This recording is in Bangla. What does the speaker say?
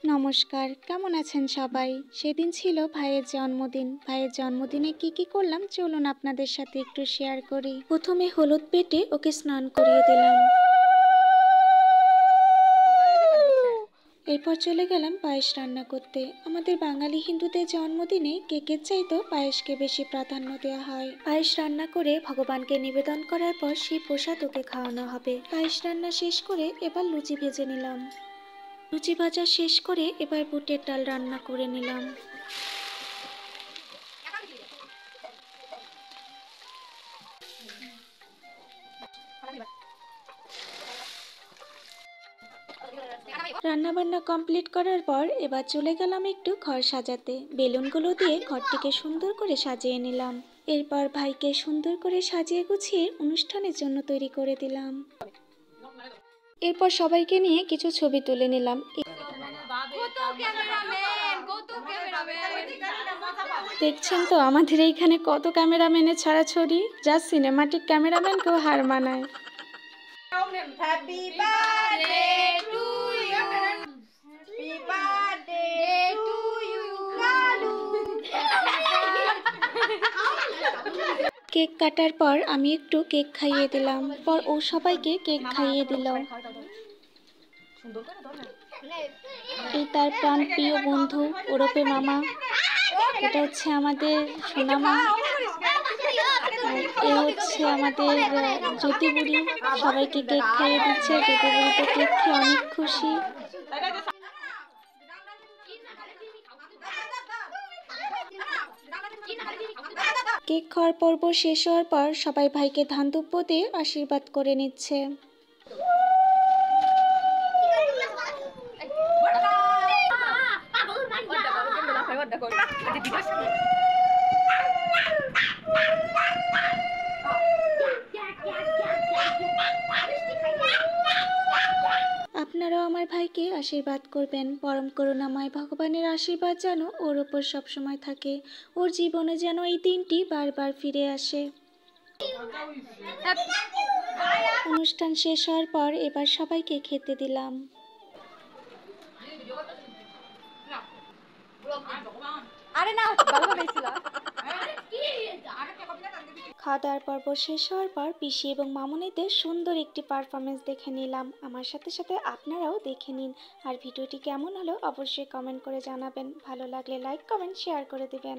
নমস্কার, কেমন আছেন সবাই? সেদিন ছিল ভাইয়ের জন্মদিন। ভাইয়ের জন্মদিনে কি করলাম চলুন আপনাদের সাথে একটু শেয়ার করি। প্রথমে হলুদ বেটে ওকে স্নান করিয়ে দিলাম। এরপর চলে গেলাম পায়েস রান্না করতে। আমাদের বাঙালি হিন্দুদের জন্মদিনে কেকের চাইতেও পায়েসকে বেশি প্রাধান্য দেওয়া হয়। পায়েস রান্না করে ভগবানকে নিবেদন করার পর সেই প্রসাদ ওকে খাওয়ানো হবে। পায়েস রান্না শেষ করে এবার লুচি ভেজে নিলাম। লুচি ভাজা শেষ করে এবার বুটের ডাল রান্না করে নিলাম। রান্নাবান্না কমপ্লিট করার পর এবার চলে গেলাম একটু ঘর সাজাতে। বেলুনগুলো দিয়ে ঘরটিকে সুন্দর করে সাজিয়ে নিলাম। এরপর ভাইকে সুন্দর করে সাজিয়ে গুছিয়ে অনুষ্ঠানের জন্য তৈরি করে দিলাম। এরপর সবাইকে নিয়ে কিছু ছবি তুলে নিলাম। দেখছেন তো আমাদের এইখানে কত ক্যামেরাম্যানের ছড়াছড়ি, যা সিনেমাটিক ক্যামেরাম্যানকেও হার মানায়। কেক কাটার পর আমি একটু কেক খাইয়ে দিলাম, পর ও সবাইকে কেক খাইয়ে দিল। এই তার প্রাণ প্রিয় বন্ধু ওরফে মামা, এটা হচ্ছে আমাদের সোনামা, এ হচ্ছে আমাদের জ্যোতি বুড়ি। সবাইকে কেক খাইয়ে দিচ্ছে। জ্যোতি বুড়ি তো কেক খেয়ে অনেক খুশি। কেক খাওয়ার পর্ব শেষ হওয়ার পর সবাই ভাইকে ধান দুব্য দিয়ে আশীর্বাদ করে নিচ্ছে। আপনারাও আমার ভাইকে আশীর্বাদ করবেন। পরম করুণাময় ভগবানের আশীর্বাদ যেন ওর ওপর সবসময় থাকে। ওর জীবনে যেন এই দিনটি বারবার ফিরে আসে। অনুষ্ঠান শেষ হওয়ার পর এবার সবাইকে খেতে দিলাম। খাওয়া দাওয়ার পর্ব শেষ হওয়ার পর পিসি এবং মামুনিদের সুন্দর একটি পারফরমেন্স দেখে নিলাম। আমার সাথে সাথে আপনারাও দেখে নিন। আর ভিডিওটি কেমন হলো অবশ্যই কমেন্ট করে জানাবেন। ভালো লাগলে লাইক কমেন্ট শেয়ার করে দিবেন।